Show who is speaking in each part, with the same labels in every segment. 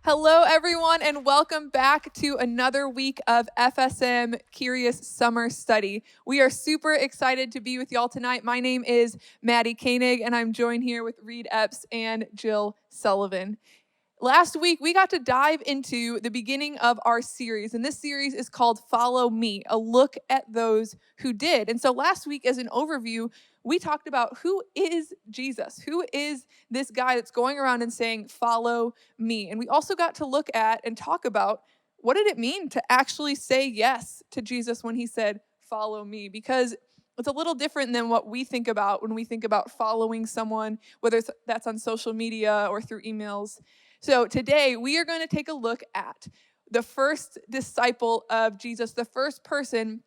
Speaker 1: Hello, everyone, and welcome back to another week of FSM Curious Summer Study. We are super excited to be with y'all tonight. My name is Maddie Koenig, and I'm joined here with Reed Epps and Jill Sullivan. Last week, we got to dive into the beginning of our series, and this series is called Follow Me, a look at those who did. And so last week, as an overview, we talked about who is Jesus? Who is this guy that's going around and saying, follow me? And we also got to look at and talk about what did it mean to actually say yes to Jesus when he said, follow me? Because it's a little different than what we think about when we think about following someone, whether that's on social media or through emails. So today we are going to take a look at the first disciple of Jesus, the first person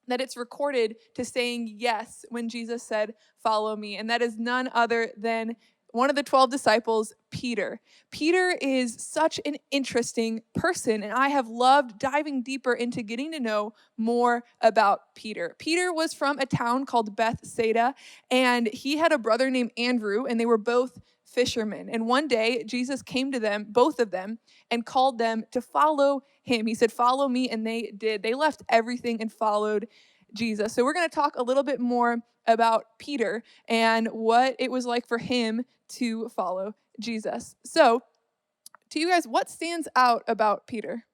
Speaker 1: that it's recorded to saying yes when Jesus said, follow me. And that is none other than one of the 12 disciples, Peter. Peter is such an interesting person, and I have loved diving deeper into getting to know more about Peter. Peter was from a town called Bethsaida, and he had a brother named Andrew, and they were both fishermen. And one day, Jesus came to them, both of them, and called them to follow him. He said, follow me, and they did. They left everything and followed Jesus. So we're going to talk a little bit more about Peter and what it was like for him to follow Jesus. So, to you guys, what stands out about Peter?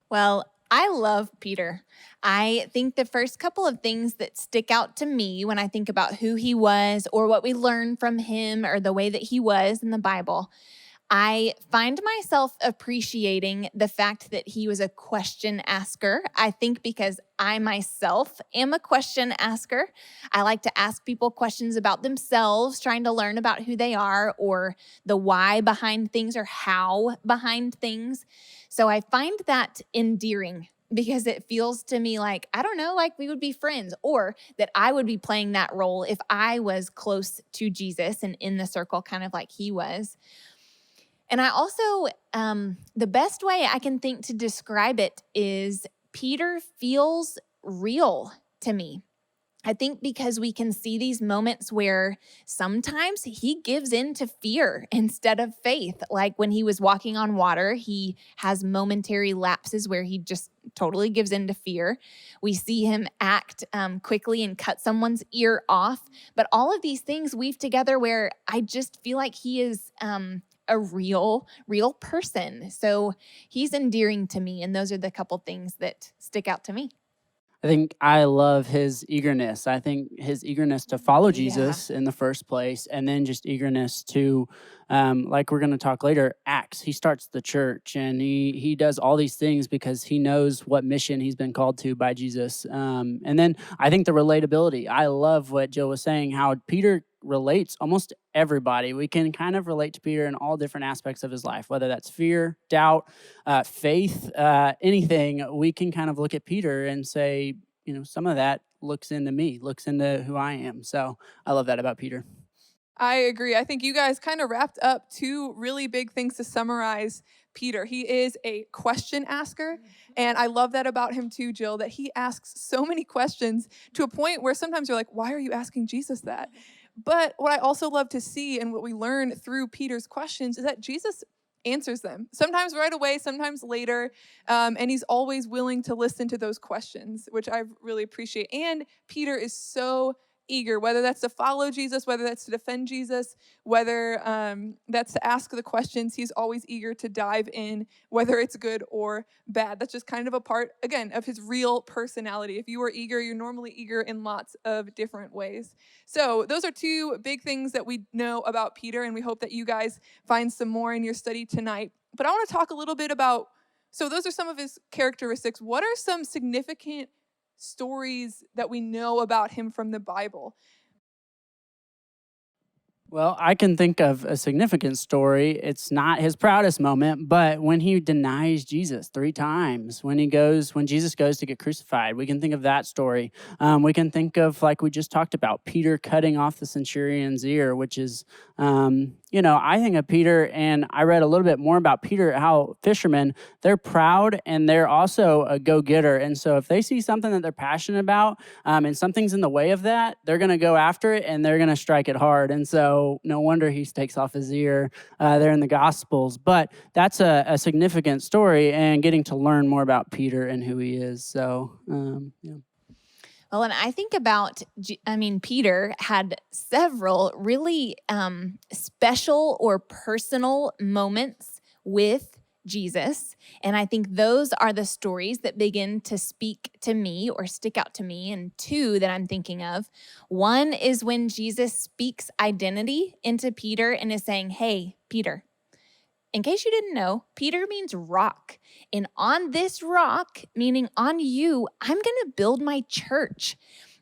Speaker 2: Well, I love Peter. I think the first couple of things that stick out to me when I think about who he was or what we learn from him or the way that he was in the Bible, I find myself appreciating the fact that he was a question asker. I think because I myself am a question asker. I like to ask people questions about themselves, trying to learn about who they are or the why behind things or how behind things. So I find that endearing because it feels to me like, I don't know, like we would be friends or that I would be playing that role if I was close to Jesus and in the circle kind of like he was. And I also, the best way I can think to describe it is Peter feels real to me. I think because we can see these moments where sometimes he gives in to fear instead of faith. Like when he was walking on water, he has momentary lapses where he just totally gives in to fear. We see him act quickly and cut someone's ear off. But all of these things weave together where I just feel like he is a real person. So he's endearing to me. And those are the couple things that stick out to me.
Speaker 3: I think I love his eagerness. I think his eagerness to follow Jesus in the first place, and then just eagerness to, like we're going to talk later, Acts. He starts the church, and he does all these things because he knows what mission he's been called to by Jesus. And then I think the relatability. I love what Jill was saying, how Peter relates almost everybody. We can kind of relate to Peter in all different aspects of his life, whether that's fear, doubt, faith, anything. We can kind of look at Peter and say, some of that looks into me, looks into who I am. So I love that about Peter.
Speaker 1: I agree. I think you guys kind of wrapped up two really big things to summarize Peter. He is a question asker, and I love that about him too, Jill, that he asks so many questions to a point where sometimes you're like, why are you asking Jesus that? But what I also love to see and what we learn through Peter's questions is that Jesus answers them, sometimes right away, sometimes later, and he's always willing to listen to those questions, which I really appreciate. And Peter is so eager, whether that's to follow Jesus, whether that's to defend Jesus, whether that's to ask the questions. He's always eager to dive in, whether it's good or bad. That's just kind of a part, again, of his real personality. If you are eager, you're normally eager in lots of different ways. So those are two big things that we know about Peter, and we hope that you guys find some more in your study tonight. But I want to talk a little bit about, so those are some of his characteristics. What are some significant stories that we know about him from the Bible?
Speaker 3: Well, I can think of a significant story. It's not his proudest moment, but when he denies Jesus 3 times, when Jesus goes to get crucified, we can think of that story. We can think of, like we just talked about, Peter cutting off the centurion's ear, which is, I think of Peter, and I read a little bit more about Peter, how fishermen, they're proud and they're also a go-getter. And so if they see something that they're passionate about and something's in the way of that, they're going to go after it and they're going to strike it hard. And so so no wonder he takes off his ear there in the Gospels. But that's a significant story, and getting to learn more about Peter and who he is. So, yeah.
Speaker 2: Well, and I think about, Peter had several really special or personal moments with Jesus. And I think those are the stories that begin to speak to me or stick out to me. And two that I'm thinking of. One is when Jesus speaks identity into Peter and is saying, hey, Peter. In case you didn't know, Peter means rock. And on this rock, meaning on you, I'm going to build my church.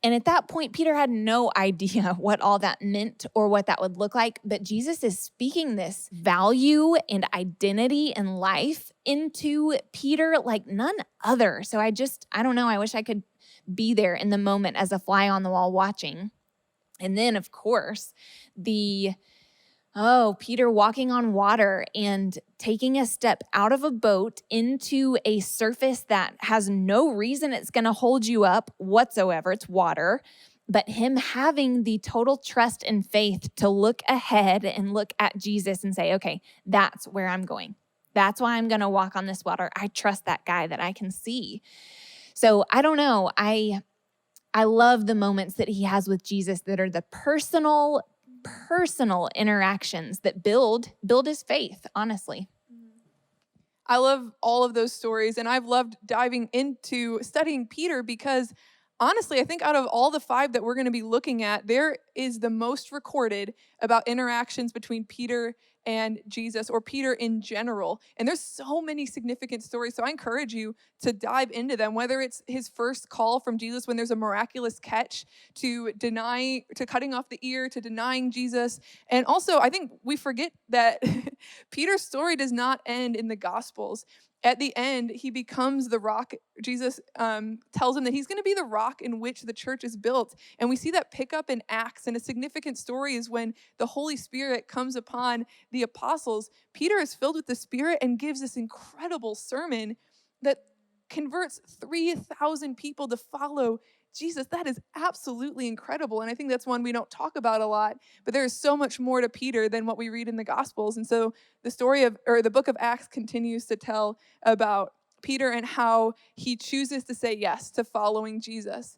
Speaker 2: And at that point, Peter had no idea what all that meant or what that would look like. But Jesus is speaking this value and identity and life into Peter like none other. So I don't know. I wish I could be there in the moment as a fly on the wall watching. And then, of course, Peter walking on water and taking a step out of a boat into a surface that has no reason it's going to hold you up whatsoever. It's water. But him having the total trust and faith to look ahead and look at Jesus and say, okay, that's where I'm going. That's why I'm going to walk on this water. I trust that guy that I can see. So I don't know. I love the moments that he has with Jesus that are the personal interactions that build his faith, honestly.
Speaker 1: I love all of those stories, and I've loved diving into studying Peter because honestly, I think out of all the 5 that we're going to be looking at, there is the most recorded about interactions between Peter and Jesus, or Peter in general. And there's so many significant stories. So I encourage you to dive into them, whether it's his first call from Jesus when there's a miraculous catch, to cutting off the ear, to denying Jesus. And also, I think we forget that Peter's story does not end in the Gospels. At the end, he becomes the rock. Jesus tells him that he's going to be the rock in which the church is built. And we see that pick up in Acts. And a significant story is when the Holy Spirit comes upon the apostles. Peter is filled with the Spirit and gives this incredible sermon that converts 3,000 people to follow Jesus. That is absolutely incredible. And I think that's one we don't talk about a lot, but there is so much more to Peter than what we read in the Gospels. And so the book of Acts continues to tell about Peter and how he chooses to say yes to following Jesus,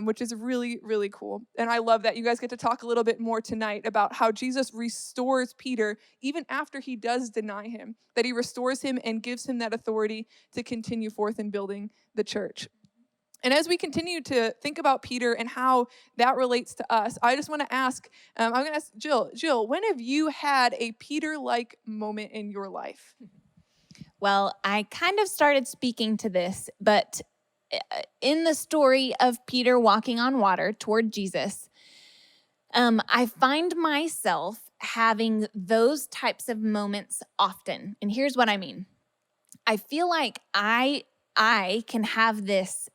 Speaker 1: which is really, really cool. And I love that you guys get to talk a little bit more tonight about how Jesus restores Peter even after he does deny him, that he restores him and gives him that authority to continue forth in building the church. And as we continue to think about Peter and how that relates to us, I just want to ask, I'm going to ask Jill. Jill, when have you had a Peter-like moment in your life?
Speaker 2: Well, I kind of started speaking to this, but in the story of Peter walking on water toward Jesus, I find myself having those types of moments often. And here's what I mean. I feel like I can have this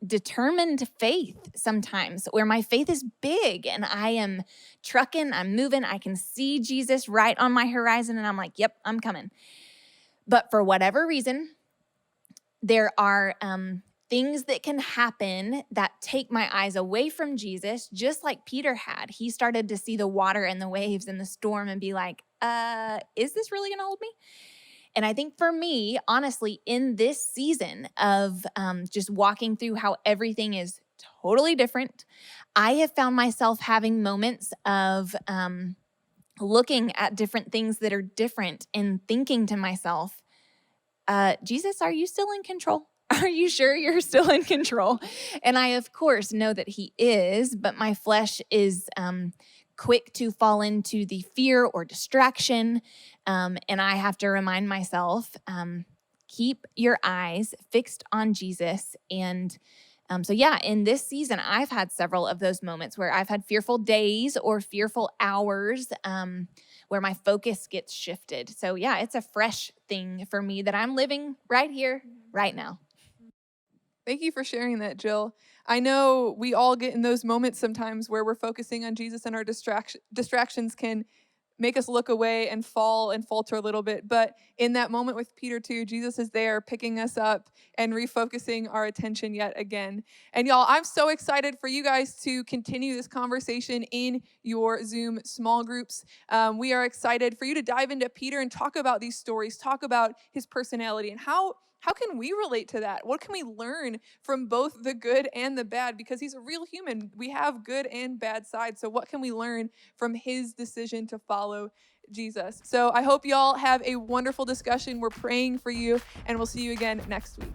Speaker 2: determined faith sometimes where my faith is big and I am trucking, I'm moving, I can see Jesus right on my horizon and I'm like, yep, I'm coming. But for whatever reason, there are things that can happen that take my eyes away from Jesus, just like Peter had. He started to see the water and the waves and the storm and be like, is this really going to hold me? And I think for me, honestly, in this season of just walking through how everything is totally different, I have found myself having moments of looking at different things that are different and thinking to myself, Jesus, are you still in control? Are you sure you're still in control? And I, of course, know that he is, but my flesh is quick to fall into the fear or distraction. And I have to remind myself, keep your eyes fixed on Jesus. And so in this season, I've had several of those moments where I've had fearful days or fearful hours where my focus gets shifted. So it's a fresh thing for me that I'm living right here, right now.
Speaker 1: Thank you for sharing that, Jill. I know we all get in those moments sometimes where we're focusing on Jesus and our distractions can make us look away and fall and falter a little bit. But in that moment with Peter too, Jesus is there picking us up and refocusing our attention yet again. And y'all, I'm so excited for you guys to continue this conversation in your Zoom small groups. We are excited for you to dive into Peter and talk about these stories, talk about his personality and how can we relate to that? What can we learn from both the good and the bad? Because he's a real human. We have good and bad sides. So what can we learn from his decision to follow Jesus? So I hope y'all have a wonderful discussion. We're praying for you, and we'll see you again next week.